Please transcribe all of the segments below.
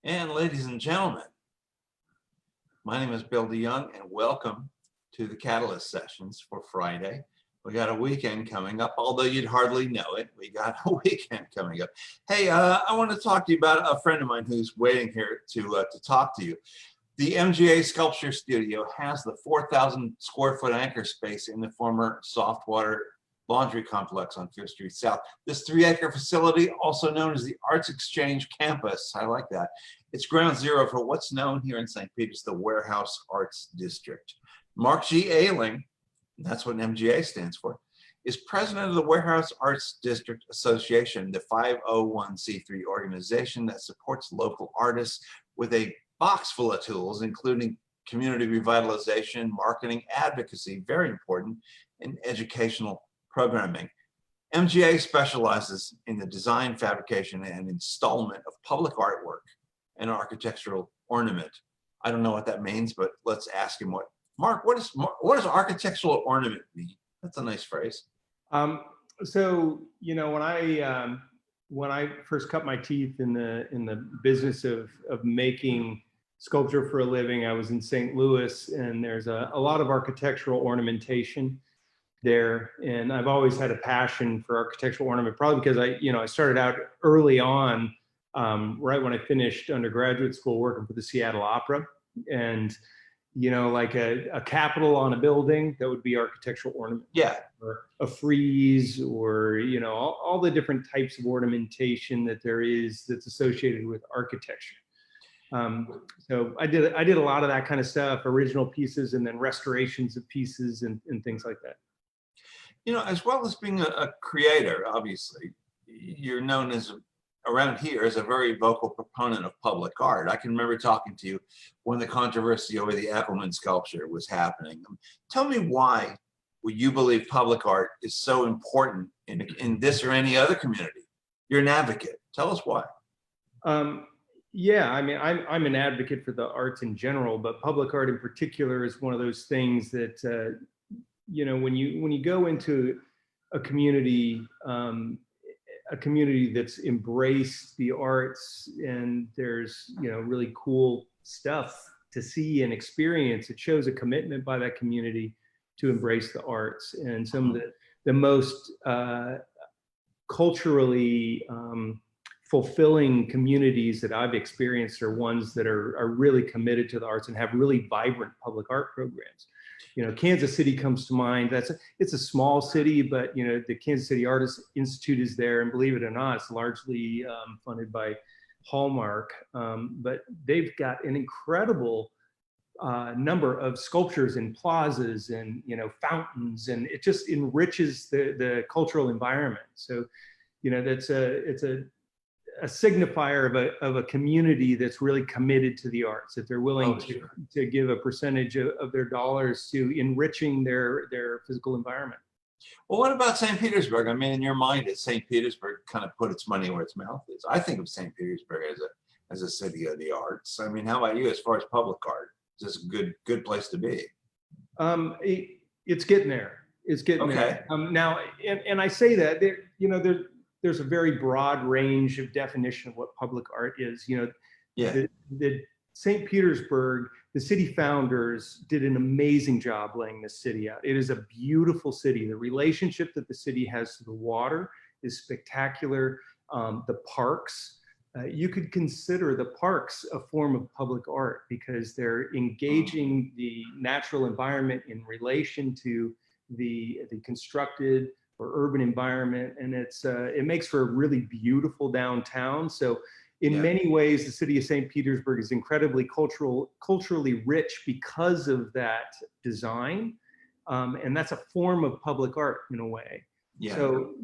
And ladies and gentlemen, my name is Bill DeYoung and welcome to the Catalyst sessions for Friday. We got a weekend coming up, although you'd hardly know it. We got a weekend coming up. Hey, I want to talk to you about a friend of mine who's waiting here to talk to you. The MGA Sculpture Studio has the 4,000 square foot anchor space in the former Softwater Laundry Complex on Fifth Street South. This 3-acre facility, also known as the Arts Exchange Campus, I like that. It's ground zero for what's known here in St. Peter's, the Warehouse Arts District. Mark G. Aeling, that's what MGA stands for, is president of the Warehouse Arts District Association, the 501c3 organization that supports local artists with a box full of tools, including community revitalization, marketing, advocacy, very important, and educational programming. MGA specializes in the design, fabrication, and installment of public artwork and architectural ornament. I don't know what that means, but let's ask him what. Mark, what does architectural ornament mean? That's a nice phrase. So you know, when I first cut my teeth in the business of making sculpture for a living, I was in St. Louis, and there's a lot of architectural ornamentation there, and I've always had a passion for architectural ornament, probably because I started out early on, right when I finished undergraduate school, working for the Seattle Opera, and like a capital on a building, that would be architectural ornament. Yeah. Or a frieze, or all the different types of ornamentation that there is that's associated with architecture. So I did a lot of that kind of stuff, original pieces, and then restorations of pieces and things like that. As well as being a creator, obviously, you're known as, around here, as a very vocal proponent of public art. I can remember talking to you when the controversy over the Eckelmann sculpture was happening. Tell me why you believe public art is so important in this or any other community. You're an advocate. Tell us why. Yeah, I mean, I'm an advocate for the arts in general, but public art in particular is one of those things that when you go into a community that's embraced the arts, and there's really cool stuff to see and experience, it shows a commitment by that community to embrace the arts. And some of the most culturally fulfilling communities that I've experienced are ones that are really committed to the arts and have really vibrant public art programs. Kansas City comes to mind. It's a small city, but the Kansas City Artists Institute is there, and believe it or not, it's largely funded by Hallmark. But they've got an incredible number of sculptures and plazas and fountains, and it just enriches the cultural environment. So it's a signifier of a community that's really committed to the arts, that they're willing to give a percentage of their dollars to enriching their physical environment. Well, what about St. Petersburg? I mean, in your mind, is St. Petersburg kind of put its money where its mouth is? I think of St. Petersburg as a city of the arts. I mean, how about you as far as public art? Is this a good place to be? It's getting there. It's getting there. Now, and I say that there's a very broad range of definition of what public art is. The St. Petersburg, the city founders did an amazing job laying this city out. It is a beautiful city. The relationship that the city has to the water is spectacular. The parks, you could consider the parks a form of public art, because they're engaging the natural environment in relation to the constructed or urban environment, and it makes for a really beautiful downtown. So in many ways, the city of St. Petersburg is incredibly culturally rich because of that design, and that's a form of public art in a way. Yeah. So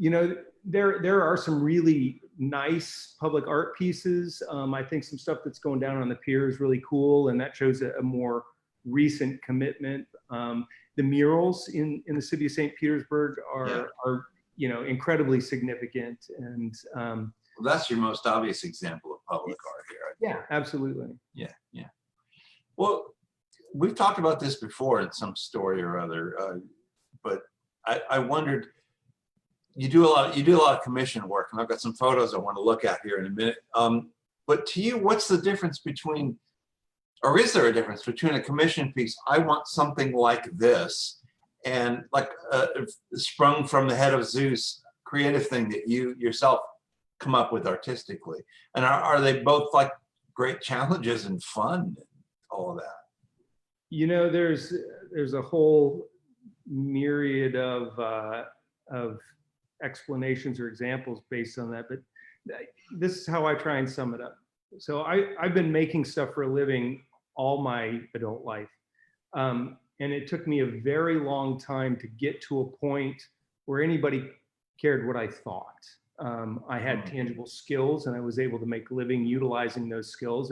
there are some really nice public art pieces. I think some stuff that's going down on the Pier is really cool, and that shows a more recent commitment. The murals in the city of St. Petersburg are incredibly significant, and well, that's your most obvious example of public art here. Yeah, absolutely. Yeah. Well, we've talked about this before in some story or other, but I wondered, you do a lot of commission work, and I've got some photos I want to look at here in a minute. But to you, what's the difference between, or is there a difference between a commission piece, I want something like this, and like sprung from the head of Zeus creative thing that you yourself come up with artistically? And are they both like great challenges and fun and all of that? You know, there's a whole myriad of explanations or examples based on that, but this is how I try and sum it up. So I've been making stuff for a living all my adult life. And it took me a very long time to get to a point where anybody cared what I thought. I had tangible skills and I was able to make a living utilizing those skills.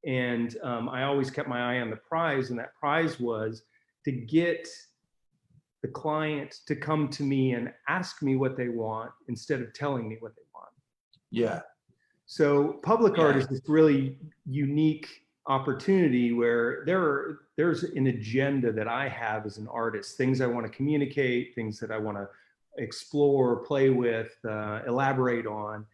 And I always kept my eye on the prize, and that prize was to get the client to come to me and ask me what they want instead of telling me what they want. Yeah. So public art is this really unique opportunity where there's an agenda that I have as an artist, things I want to communicate, things that I want to explore, play with, elaborate on.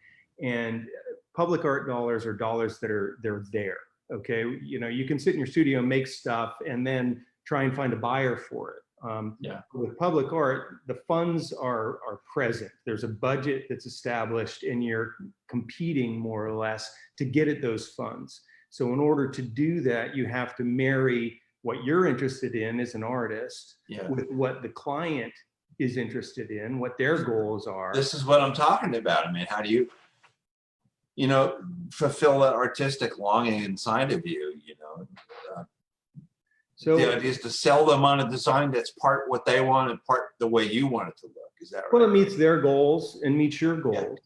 And public art dollars are dollars that they're there. Okay, you know, you can sit in your studio and make stuff and then try and find a buyer for it. With public art, the funds are present. There's a budget that's established and you're competing more or less to get at those funds. So in order to do that, you have to marry what you're interested in as an artist with what the client is interested in, what their goals are. This is what I'm talking about. I mean, how do you know, fulfill that artistic longing inside of you, you know? So the idea is to sell them on a design that's part what they want and part the way you want it to look. Is that right? Well, it meets their goals and meets your goals.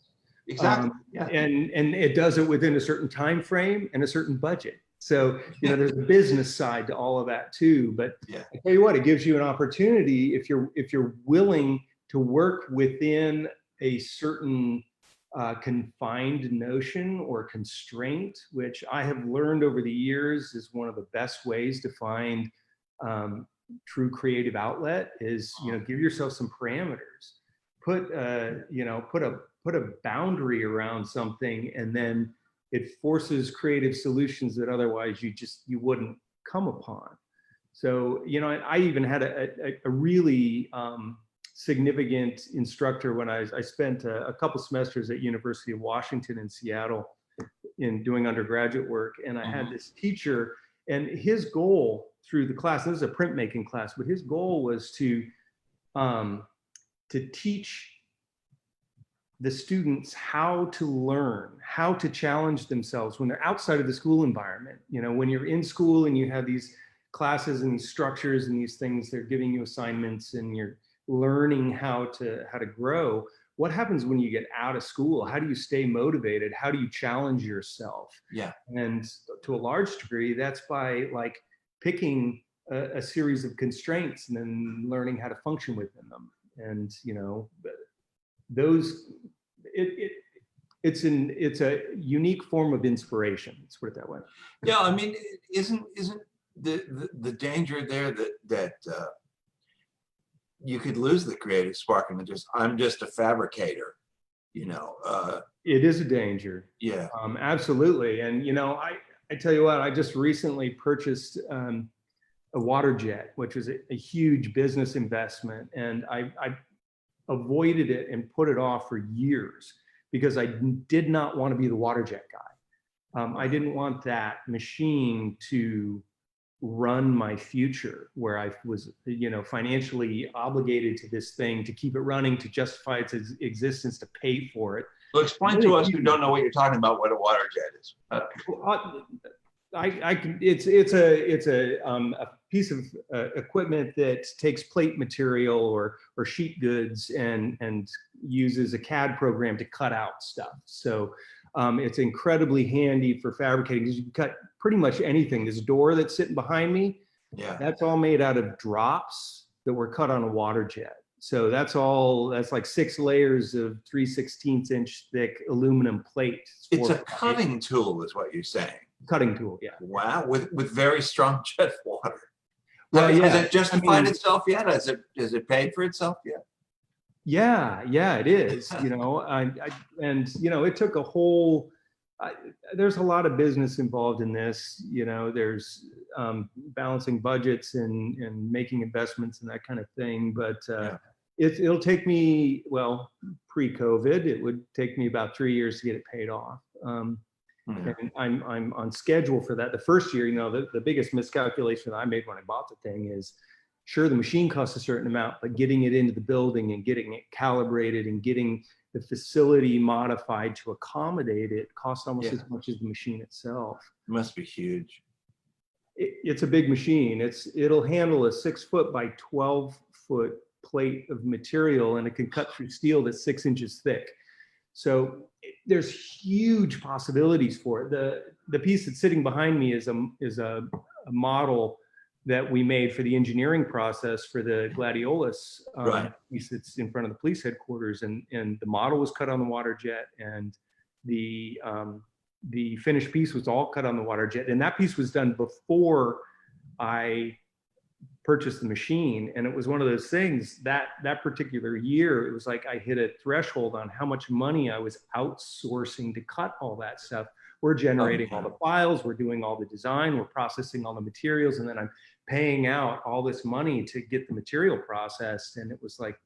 Yeah, exactly. And it does it within a certain time frame and a certain budget. So, you know, there's a business side to all of that too. But I tell you what, it gives you an opportunity if you're willing to work within a certain confined notion or constraint, which I have learned over the years is one of the best ways to find true creative outlet is, you know, give yourself some parameters, put a boundary around something, and then it forces creative solutions that otherwise you wouldn't come upon. So, you know, I even had a really significant instructor when I spent a couple semesters at University of Washington in Seattle in doing undergraduate work. And I had this teacher, and his goal through the class, this is a printmaking class, but his goal was to teach the students how to learn, how to challenge themselves when they're outside of the school environment. You know, when you're in school and you have these classes and these structures and these things, they're giving you assignments and you're learning how to grow. What happens when you get out of school? How do you stay motivated? How do you challenge yourself? Yeah. And to a large degree, that's by like picking a series of constraints and then learning how to function within them. And, you know, those, it's a unique form of inspiration. Let's put it that way. Yeah, I mean, isn't the danger there that you could lose the creative spark and I'm just a fabricator, you know? It is a danger. Yeah. Absolutely. And, you know, I tell you what, I just recently purchased a water jet, which was a huge business investment. And I avoided it and put it off for years because I did not want to be the water jet guy. I didn't want that machine to run my future where I was, you know, financially obligated to this thing to keep it running, to justify its existence, to pay for it. Well, explain to us who don't know what you're talking about what a water jet is. It's a piece of equipment that takes plate material or sheet goods and uses a CAD program to cut out stuff. So it's incredibly handy for fabricating because you can cut pretty much anything. This door that's sitting behind me, that's all made out of drops that were cut on a water jet. So that's like 6 layers of 3/16 inch thick aluminum plate. It's a cutting tool is what you're saying. Cutting tool, yeah. Wow, with very strong jet water. Well, has it justified itself yet? Has it paid for itself yet? Yeah, it is. You know, and you know, it took a whole There's a lot of business involved in this. There's balancing budgets and making investments and that kind of thing. But it'll take me, well, pre-COVID, it would take me about 3 years to get it paid off. And I'm on schedule for that. The first year, the biggest miscalculation that I made when I bought the thing is, sure, the machine costs a certain amount, but getting it into the building and getting it calibrated and getting the facility modified to accommodate it costs almost as much as the machine itself. It must be huge. It's a big machine. It'll handle a 6-foot by 12-foot plate of material, and it can cut through steel that's 6 inches thick. So there's huge possibilities for it. The piece that's sitting behind me is a model that we made for the engineering process for the Gladiolus piece that's in front of the police headquarters, and the model was cut on the water jet, and the finished piece was all cut on the water jet, and that piece was done before I purchased the machine. And it was one of those things that particular year, it was like I hit a threshold on how much money I was outsourcing to cut all that stuff. We're generating all the files, we're doing all the design, we're processing all the materials, and then I'm paying out all this money to get the material processed. And it was like,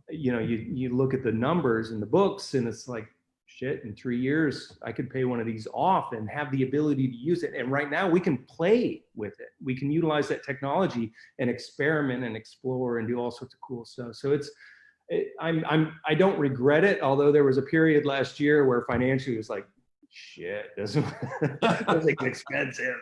you look at the numbers in the books, and it's like, shit, in 3 years, I could pay one of these off and have the ability to use it. And right now we can play with it. We can utilize that technology and experiment and explore and do all sorts of cool stuff. So I don't regret it. Although there was a period last year where financially it was like, shit, this is expensive.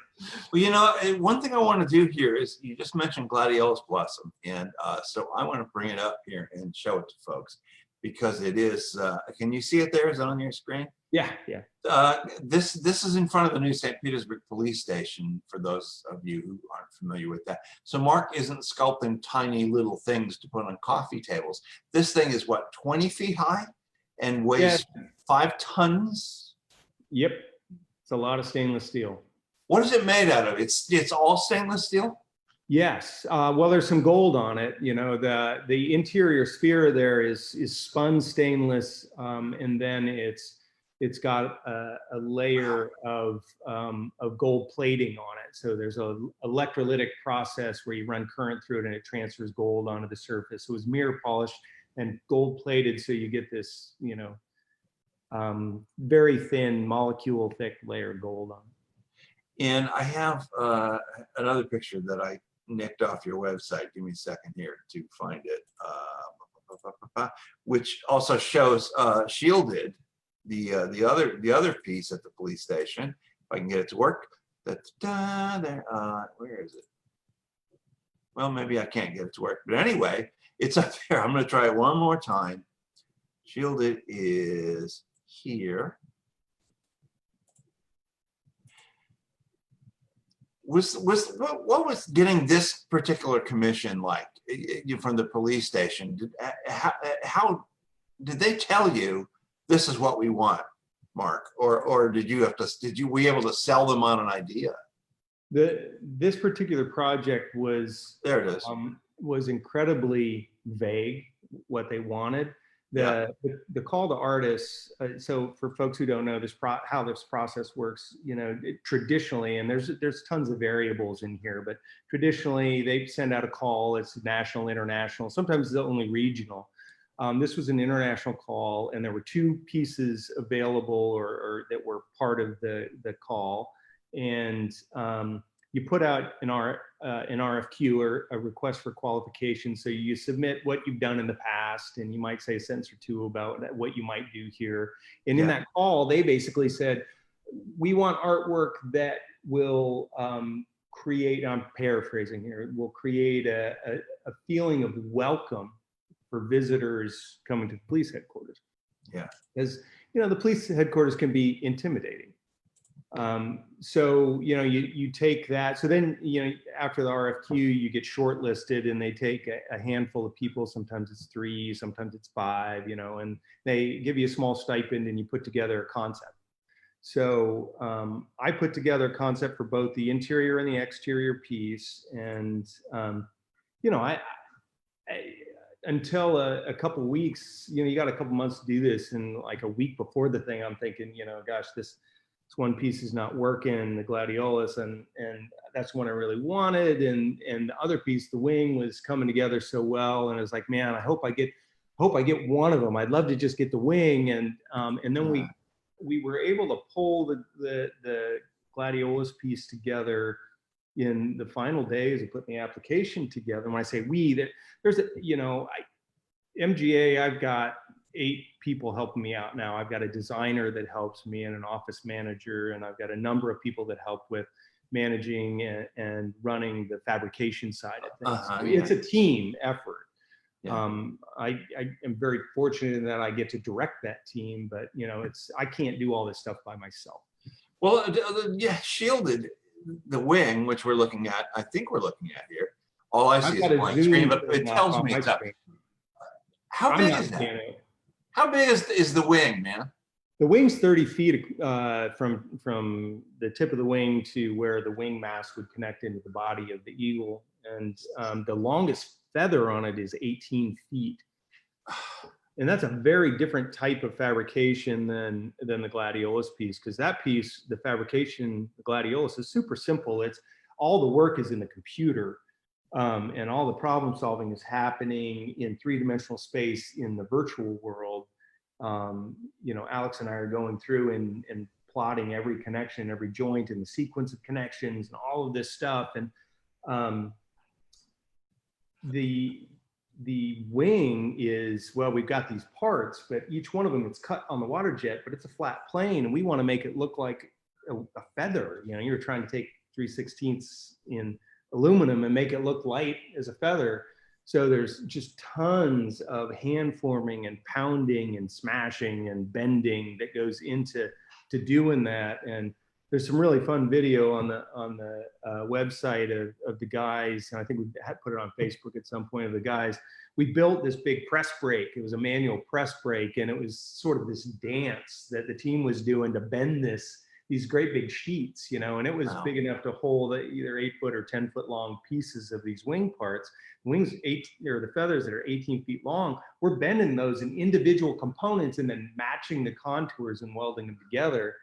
Well, one thing I want to do here is, you just mentioned Gladiolus Blossom, and so I want to bring it up here and show it to folks, because it is, can you see it there? Is it on your screen? Yeah. This is in front of the new St. Petersburg police station, for those of you who aren't familiar with that. So Mark isn't sculpting tiny little things to put on coffee tables. This thing is what, 20 feet high and weighs 5 tons? Yep. It's a lot of stainless steel. What is it made out of? It's all stainless steel? Yes. Well, there's some gold on it. The interior sphere there is spun stainless, and then it's got a layer of gold plating on it. So there's a electrolytic process where you run current through it and it transfers gold onto the surface. So it was mirror polished and gold plated, so you get this, very thin, molecule thick layer of gold on it. And I have another picture that I nicked off your website. Give me a second here to find it, which also shows shielded, the other piece at the police station. If I can get it to work. There. Where is it? Well, maybe I can't get it to work, but anyway, it's up there. I'm going to try it one more time. Shielded is here. What was getting this particular commission like from the police station? How did they tell you this is what we want, Mark, or were you able to sell them on an idea? This particular project was, there it is, was incredibly vague what they wanted. The call to artists. So for folks who don't know how this process works, traditionally, and there's tons of variables in here, but traditionally they send out a call. It's national, international. Sometimes it's only regional. This was an international call, and there were 2 pieces available or that were part of the call, and you put out an RFQ, or a request for qualification. So you submit what you've done in the past, and you might say a sentence or 2 about what you might do here. And in that call, they basically said, we want artwork that will create, I'm paraphrasing here, will create a feeling of welcome for visitors coming to the police headquarters. Yeah. Because, the police headquarters can be intimidating. So, you take that. So then, after the RFQ, you get shortlisted, and they take a handful of people. Sometimes it's 3, sometimes it's 5, and they give you a small stipend, and you put together a concept. So I put together a concept for both the interior and the exterior piece. And, until a couple of weeks, you got a couple months to do this, and like a week before the thing, I'm thinking, gosh, this one piece is not working, the Gladiolus, and that's one I really wanted, and the other piece, the wing, was coming together so well, and I was like, man, I hope I get one of them. I'd love to just get the wing, and then we were able to pull the Gladiolus piece together in the final days of putting the application together. And when I say there's MGA, I've got 8 people helping me out now. I've got a designer that helps me, and an office manager, and I've got a number of people that help with managing and running the fabrication side of things. It's a team effort. Yeah. I am very fortunate in that I get to direct that team, but I can't do all this stuff by myself. Well, shielded, the wing, which we're looking at, I think we're looking at here. All I see is a blank screen, but it tells me it's up. How big is that? How big is the wing, man? The wing's 30 feet from the tip of the wing to where the wing mast would connect into the body of the eagle, and the longest feather on it is 18 feet. And that's a very different type of fabrication than the Gladiolus piece, because that piece, the fabrication, the Gladiolus, is super simple. It's all the work is in the computer, and all the problem solving is happening in 3-dimensional space in the virtual world. Alex and I are going through and plotting every connection, every joint, and the sequence of connections, and all of this stuff. And the wing is, well, we've got these parts, but each one of them is cut on the water jet, but it's a flat plane, and we want to make it look like a feather. You're trying to take 3/16 in aluminum and make it look light as a feather. So there's just tons of hand forming and pounding and smashing and bending that goes into doing that. And there's some really fun video on the website of the guys, and I think we had put it on Facebook at some point, of the guys. We built this big press brake. It was a manual press brake, and it was sort of this dance that the team was doing to bend these great big sheets, and it was big enough to hold either 8-foot or 10-foot long pieces of these wing parts. Wings, the feathers that are 18 feet long, we're bending those in individual components and then matching the contours and welding them together.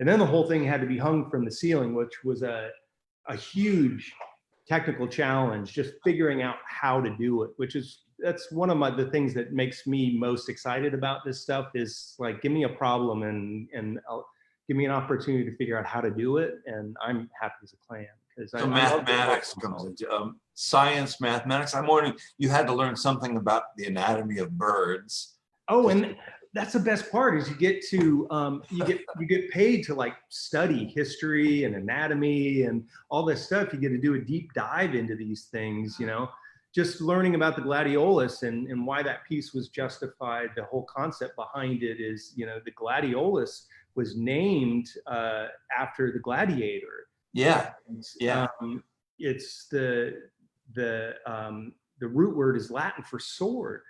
And then the whole thing had to be hung from the ceiling, which was a huge technical challenge, just figuring out how to do it, that's one of the things that makes me most excited about this stuff, is like, give me a problem and give me an opportunity to figure out how to do it, and I'm happy as a clam. So mathematics comes into science, mathematics. I'm wondering, you had to learn something about the anatomy of birds. Oh, and that's the best part, is you get to you get paid to like study history and anatomy and all this stuff. You get to do a deep dive into these things, just learning about the Gladiolus and why that piece was justified. The whole concept behind it is, the Gladiolus was named after the gladiator. Yeah, yeah. It's the root word is Latin for sword.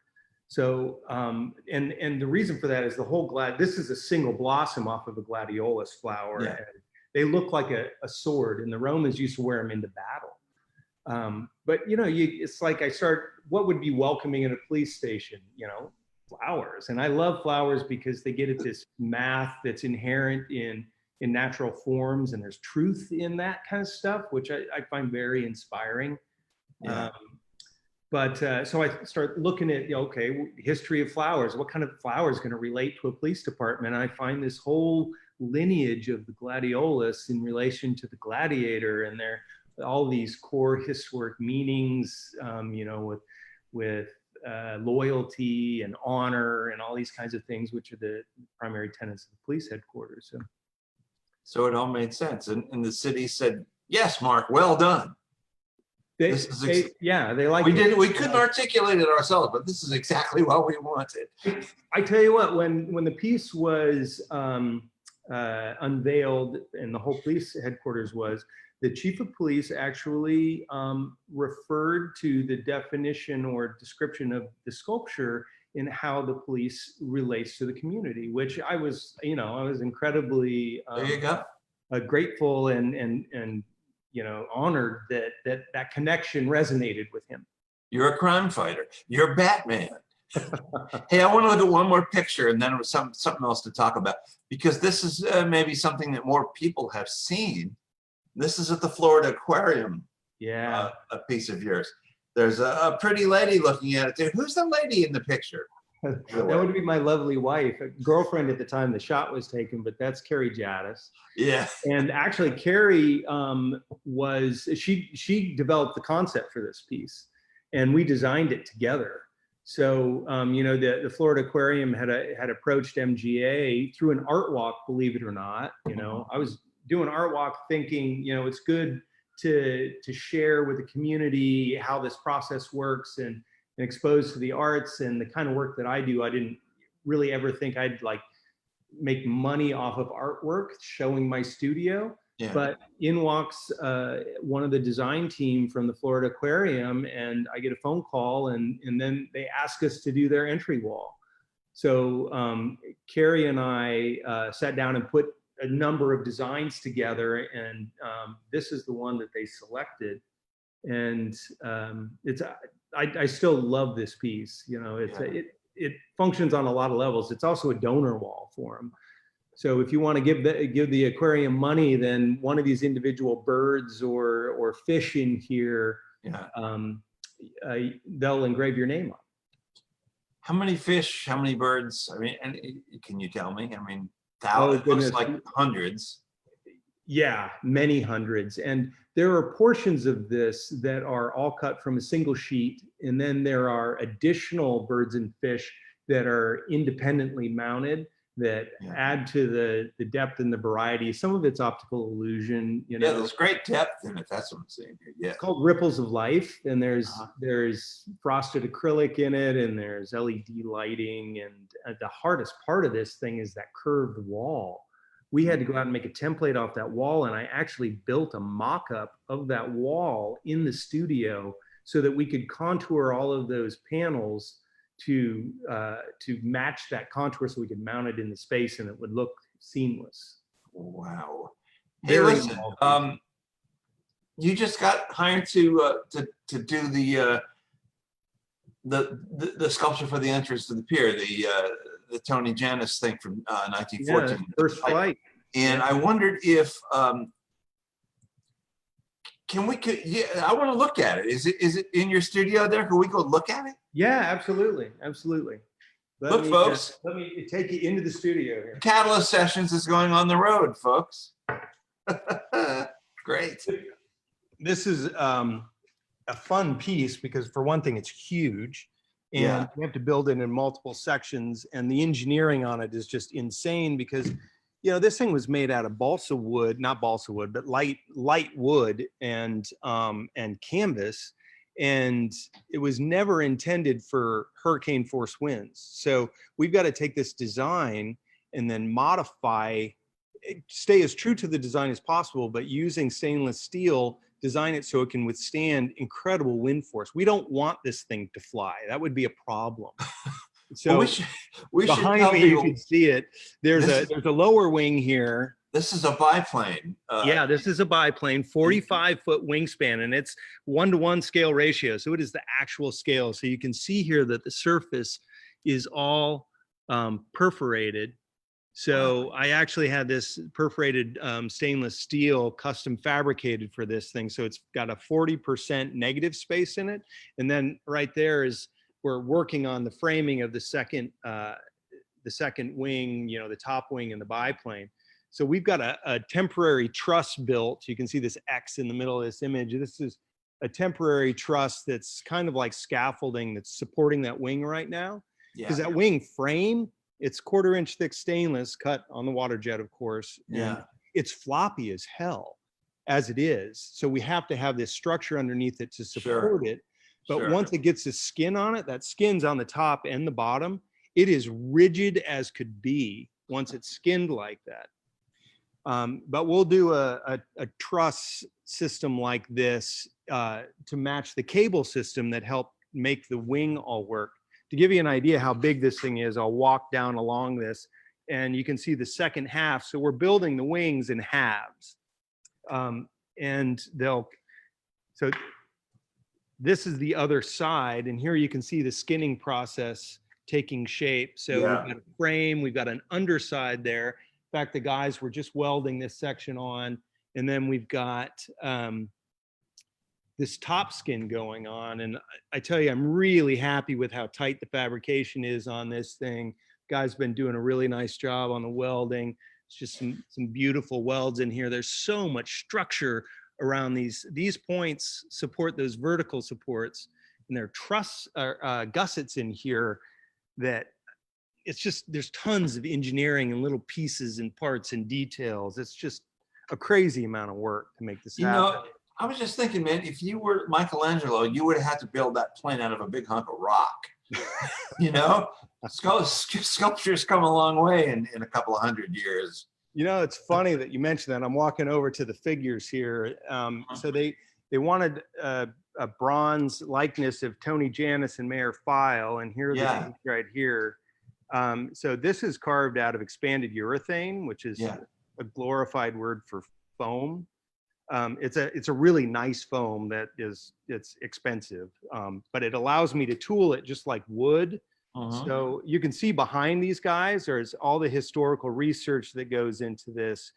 So, and the reason for that is the whole this is a single blossom off of a gladiolus flower. Yeah. And they look like a sword, and the Romans used to wear them into battle. But it's like what would be welcoming in a police station? Flowers. And I love flowers because they get at this math that's inherent in natural forms, and there's truth in that kind of stuff, which I find very inspiring. Yeah. So I start looking at, history of flowers. What kind of flower is going to relate to a police department? And I find this whole lineage of the gladiolus in relation to the gladiator, and there all these core historic meanings, with loyalty and honor and all these kinds of things, which are the primary tenets of the police headquarters. So it all made sense, and the city said, "Yes, Mark, well done." They like it. We couldn't articulate it ourselves, but this is exactly what we wanted. I tell you what, when the piece was unveiled and the whole police headquarters was, the chief of police actually referred to the definition or description of the sculpture in how the police relates to the community, which I was incredibly there you go. Grateful and honored that connection resonated with him. You're a crime fighter. You're Batman. Hey, I want to look at one more picture and then something else to talk about, because this is maybe something that more people have seen. This is at the Florida Aquarium. Yeah. A piece of yours. There's a pretty lady looking at it there. Who's the lady in the picture? That would be my lovely wife, a girlfriend at the time the shot was taken, but that's Carrie Janice. Yeah. And actually, Carrie she developed the concept for this piece, and we designed it together. So you know, the Florida Aquarium had approached MGA through an art walk, believe it or not. You know, I was doing art walk thinking, you know, it's good to share with the community how this process works and exposed to the arts and the kind of work that I do. I didn't really ever think I'd like make money off of artwork showing my studio. Yeah. But in walks one of the design team from the Florida Aquarium, and I get a phone call, and then they ask us to do their entry wall. So Carrie and I sat down and put a number of designs together, and this is the one that they selected. And I still love this piece. You know, it functions on a lot of levels. It's also a donor wall for them. So if you want to give the aquarium money, then one of these individual birds or fish in here, they'll engrave your name on. How many fish? How many birds? I mean, and can you tell me? I mean, thousands. It looks like hundreds. Yeah, many hundreds. And there are portions of this that are all cut from a single sheet. And then there are additional birds and fish that are independently mounted that add to the depth and the variety. Some of it's optical illusion. You know? Yeah, there's great depth in it. That's what I'm saying here. Yeah. It's called Ripples of Life. And there's frosted acrylic in it, and there's LED lighting. And the hardest part of this thing is that curved wall. We had to go out and make a template off that wall, and I actually built a mock-up of that wall in the studio so that we could contour all of those panels to match that contour, so we could mount it in the space and it would look seamless. Wow. Hey, listen, you just got hired to do the sculpture for the entrance to the pier, the Tony Jannus thing from 1914. Yeah, first flight. And I wondered if I want to look at it. Is it in your studio there? Can we go look at it? Yeah, absolutely. Look, folks. Let me take you into the studio here. Catalyst Sessions is going on the road, folks. Great. This is a fun piece because, for one thing, it's huge. And we have to build it in multiple sections, and the engineering on it is just insane because, you know, this thing was made out of balsa wood, not balsa wood, but light wood and canvas, and it was never intended for hurricane force winds. So we've got to take this design and then modify, stay as true to the design as possible, but using stainless steel, design it so it can withstand incredible wind force. We don't want this thing to fly. That would be a problem. So well, we should behind me, you can see it. There's a lower wing here. This is a biplane. Yeah, this is a biplane, 45-foot wingspan, and it's 1-to-1 scale ratio. So it is the actual scale. So you can see here that the surface is all perforated. So I actually had this perforated stainless steel custom fabricated for this thing. So it's got a 40% negative space in it. And then right there is, we're working on the framing of the second wing, you know, the top wing and the biplane. So we've got a temporary truss built. You can see this X in the middle of this image. This is a temporary truss that's kind of like scaffolding that's supporting that wing right now. Because that wing frame, it's 1/4 inch thick stainless cut on the water jet, of course. Yeah. And it's floppy as hell as it is. So we have to have this structure underneath it to support it. But once it gets the skin on it, that skin's on the top and the bottom, it is rigid as could be once it's skinned like that. But we'll do a truss system like this to match the cable system that helped make the wing all work. To give you an idea how big this thing is, I'll walk down along this and you can see the second half. So we're building the wings in halves. And this is the other side. And here you can see the skinning process taking shape. So we've got a frame, we've got an underside there. In fact, the guys were just welding this section on. And then we've got this top skin going on. And I tell you, I'm really happy with how tight the fabrication is on this thing. Guy's been doing a really nice job on the welding. It's just some beautiful welds in here. There's so much structure around these points support those vertical supports, and there are truss gussets in here that it's just, there's tons of engineering and little pieces and parts and details. It's just a crazy amount of work to make this happen. You know, I was just thinking, man, if you were Michelangelo, you would have had to build that plane out of a big hunk of rock. You know, sculpture's come a long way in a couple of 100 years. You know, it's funny that you mentioned that. I'm walking over to the figures here. So they wanted a bronze likeness of Tony Jannus and Mayor File, and here's the right here. So this is carved out of expanded urethane, which is a glorified word for foam. It's a really nice foam that it's expensive, but it allows me to tool it just like wood. So you can see behind these guys, there's all the historical research that goes into this,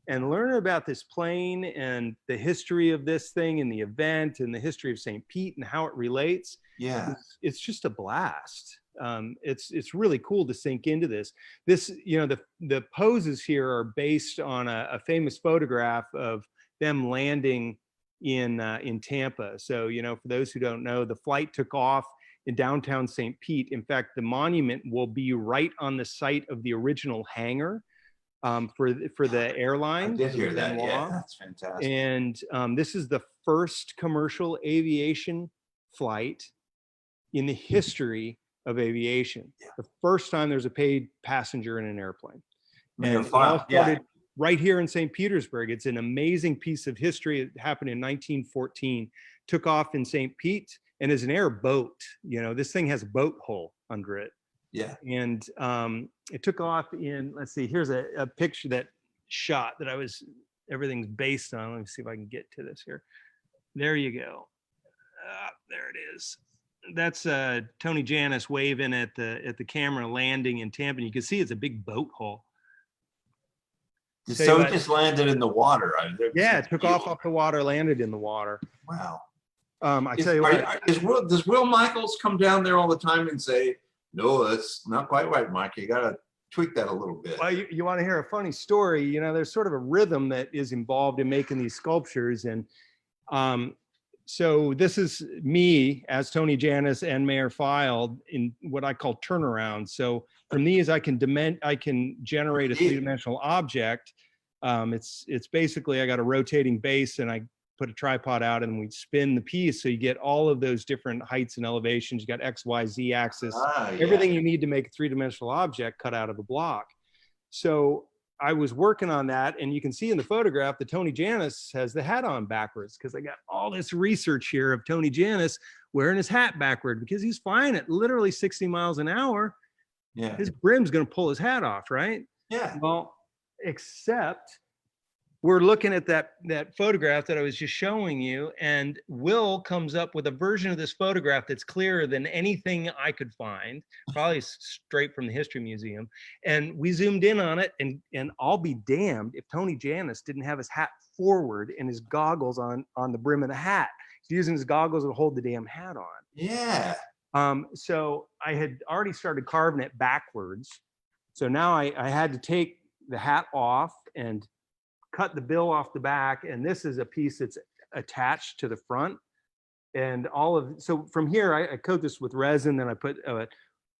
and learn about this plane and the history of this thing and the event and the history of St. Pete and how it relates. Yeah, it's just a blast. It's really cool to sink into this. You know, the poses here are based on a famous photograph of them landing in Tampa. So, you know, for those who don't know, the flight took off in downtown St. Pete. In fact, the monument will be right on the site of the original hangar for the airline. I did hear that. Yeah, that's fantastic. And this is the first commercial aviation flight in the history of aviation. The first time there's a paid passenger in an airplane. And it all started right here in St. Petersburg. It's an amazing piece of history. It happened in 1914, took off in St. Pete, and is an airboat. You know, this thing has a boat hull under it. Yeah. And it took off in, let's see, here's a picture that shot that everything's based on. Let me see if I can get to this here. There you go. There it is. That's Tony Jannus waving at the camera landing in Tampa. And you can see it's a big boat hull. So it just landed in the water. Yeah, it took off the water, landed in the water. Wow. I tell you what. Does Will Michaels come down there all the time and say, no, that's not quite right, Mike. You got to tweak that a little bit. Well, you want to hear a funny story? You know, there's sort of a rhythm that is involved in making these sculptures. And so this is me as Tony Jannus and Mayor File in what I call turnaround. So from these, I can generate a three-dimensional object. It's basically, I got a rotating base and I put a tripod out and we spin the piece. So you get all of those different heights and elevations. You got X, Y, Z axis, everything you need to make a three-dimensional object cut out of a block. So I was working on that, and you can see in the photograph that Tony Jannus has the hat on backwards, because I got all this research here of Tony Jannus wearing his hat backward because he's flying at literally 60 miles an hour. Yeah. His brim's going to pull his hat off, right? Yeah. Well, except we're looking at that photograph that I was just showing you, and Will comes up with a version of this photograph that's clearer than anything I could find, probably straight from the History Museum. And we zoomed in on it, and I'll be damned if Tony Jannus didn't have his hat forward and his goggles on the brim of the hat. He's using his goggles to hold the damn hat on. Yeah. So I had already started carving it backwards. So now I had to take the hat off and cut the bill off the back, and this is a piece that's attached to the front. And so from here, I coat this with resin, then I put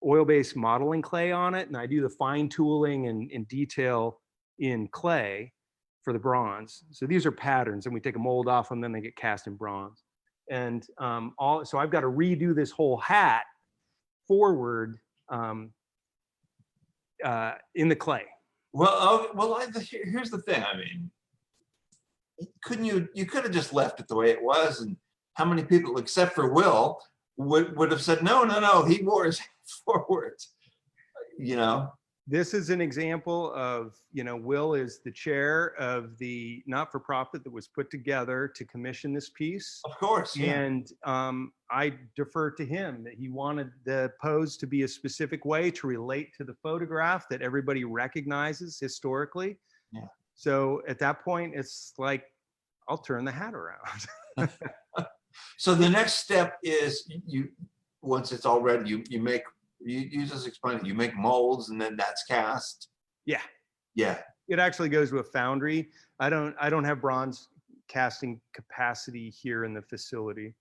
oil-based modeling clay on it, and I do the fine tooling and detail in clay for the bronze. So these are patterns, and we take a mold off them, then they get cast in bronze. And so I've got to redo this whole hat forward in the clay. Well, here's the thing. I mean, you could have just left it the way it was, and how many people, except for Will, would have said, no, he wore his hat forward, you know? This is an example of, Will is the chair of the not-for-profit that was put together to commission this piece. Of course, yeah. And I defer to him that he wanted the pose to be a specific way to relate to the photograph that everybody recognizes historically. Yeah. So at that point, it's like, I'll turn the hat around. So the next step is once it's all ready, you just explain it. You make molds and then that's cast. Yeah. Yeah. It actually goes to a foundry. I don't have bronze casting capacity here in the facility.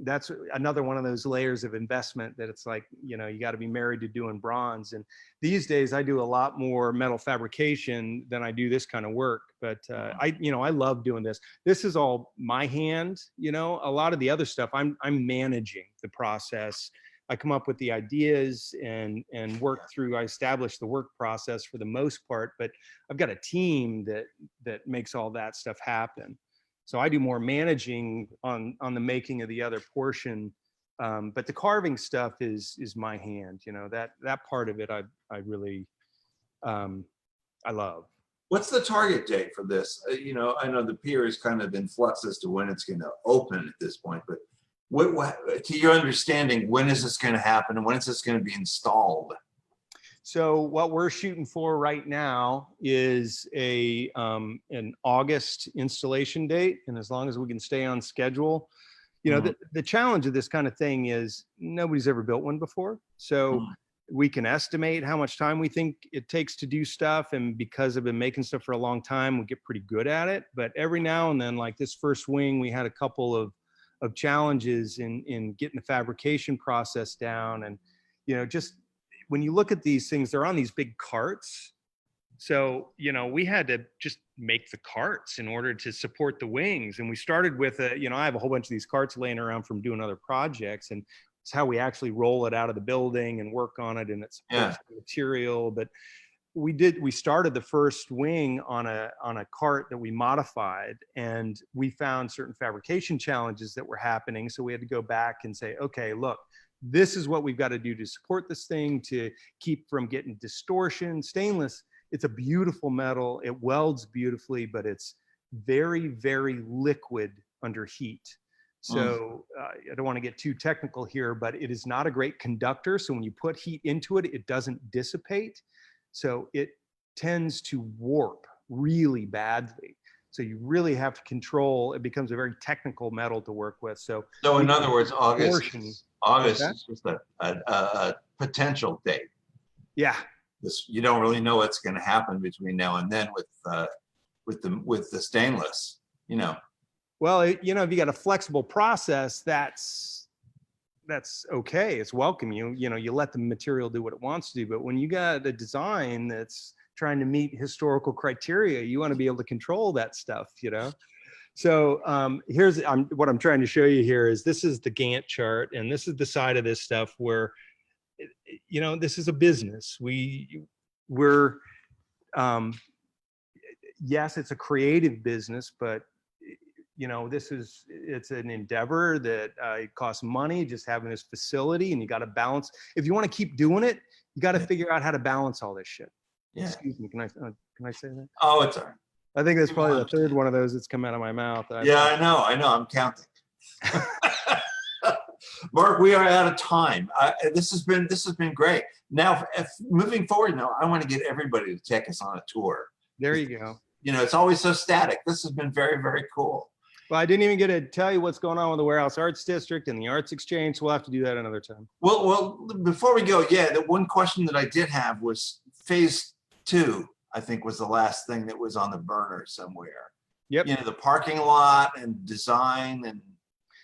That's another one of those layers of investment that it's like, you got to be married to doing bronze. And these days I do a lot more metal fabrication than I do this kind of work. But I love doing this. This is all my hand, a lot of the other stuff I'm managing the process. I come up with the ideas and work through, I establish the work process for the most part, but I've got a team that makes all that stuff happen. So I do more managing on the making of the other portion. But the carving stuff is my hand, that part of it I really, I love. What's the target date for this? I know the pier is kind of in flux as to when it's going to open at this point, but what, to your understanding, when is this going to happen and when is this going to be installed? So what we're shooting for right now is an August installation date. And as long as we can stay on schedule, the challenge of this kind of thing is nobody's ever built one before. So we can estimate how much time we think it takes to do stuff. And because I've been making stuff for a long time, we get pretty good at it. But every now and then, like this first wing, we had a couple of challenges in getting the fabrication process down. And, just when you look at these things, they're on these big carts. So, we had to just make the carts in order to support the wings. And we started with I have a whole bunch of these carts laying around from doing other projects, and it's how we actually roll it out of the building and work on it. And it's material, but we started the first wing on a cart that we modified, and we found certain fabrication challenges that were happening. So we had to go back and say, okay, look, this is what we've got to do to support this thing to keep from getting distortion. Stainless, it's a beautiful metal. It welds beautifully, but it's very, very liquid under heat. So I don't want to get too technical here, but it is not a great conductor. So when you put heat into it, it doesn't dissipate. So it tends to warp really badly. So you really have to control. It becomes a very technical metal to work with. So in other words, August is just a potential date. Yeah. You don't really know what's going to happen between now and then with the stainless. Well, if you got a flexible process, that's okay. It's welcome. You let the material do what it wants to do. But when you got a design that's trying to meet historical criteria, you want to be able to control that stuff, So here's what I'm trying to show you here is this is the Gantt chart, and this is the side of this stuff where, this is a business. We're yes, it's a creative business, but it's an endeavor that it costs money just having this facility, and you got to balance. If you want to keep doing it, you got to figure out how to balance all this shit. Yeah. Excuse me. Can I say that? Oh, it's all right. I think that's probably the third one of those that's come out of my mouth. Yeah, I know. I'm counting. Mark, we are out of time. This has been great. Now, moving forward, I want to get everybody to take us on a tour. There you go. It's always so static. This has been very, very cool. Well, I didn't even get to tell you what's going on with the Warehouse Arts District and the Arts Exchange. So we'll have to do that another time. Well, before we go, the one question that I did have was phase 2, I think, was the last thing that was on the burner somewhere. Yep. The parking lot and design and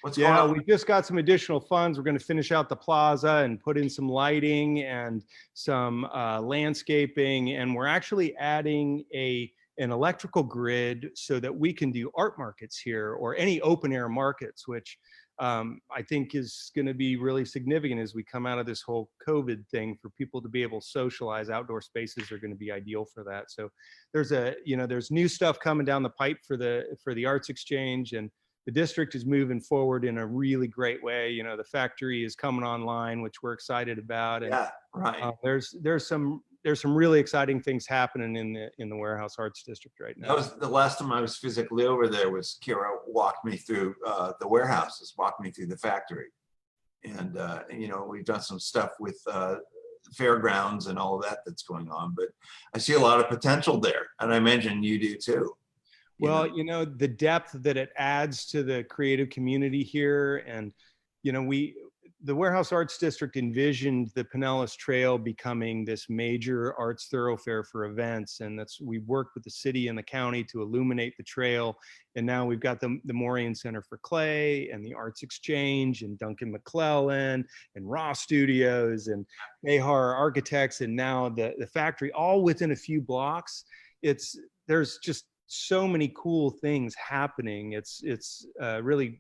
what's going on? We just got some additional funds. We're going to finish out the plaza and put in some lighting and some landscaping. And we're actually adding an electrical grid so that we can do art markets here or any open air markets, which I think is going to be really significant as we come out of this whole COVID thing. For people to be able to socialize, outdoor spaces are going to be ideal for that. So there's new stuff coming down the pipe for the Arts Exchange, and the district is moving forward in a really great way. The factory is coming online, which we're excited about. And, yeah, right. There's some there's some really exciting things happening in the Warehouse Arts District right now. That was the last time I was physically over there. Was Kira walked me through the warehouses, walked me through the factory, and you know, we've done some stuff with fairgrounds and all of that that's going on. But I see a lot of potential there, and I mentioned you do too. Well, you know, the depth that it adds to the creative community here, and you know, the Warehouse Arts District envisioned the Pinellas Trail becoming this major arts thoroughfare for events, and we've worked with the city and the county to illuminate the trail, and now we've got the Moraine Center for Clay and the Arts Exchange and Duncan McClellan and Raw Studios and Behar Architects, and now the factory, all within a few blocks. There's just so many cool things happening. It's really,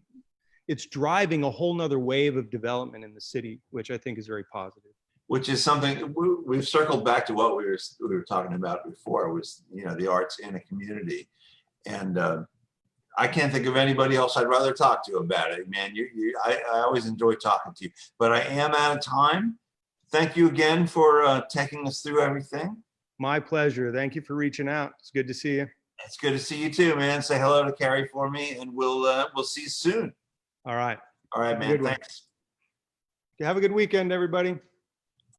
it's driving a whole nother wave of development in the city, which I think is very positive. Which is something we've circled back to what we were talking about before, was, you know, the arts in a community. And I can't think of anybody else I'd rather talk to about it, man. I always enjoy talking to you, but I am out of time. Thank you again for taking us through everything. My pleasure. Thank you for reaching out. It's good to see you. It's good to see you too, man. Say hello to Carrie for me, and we'll see you soon. All right. All right, man. Thanks. Have a good weekend, everybody.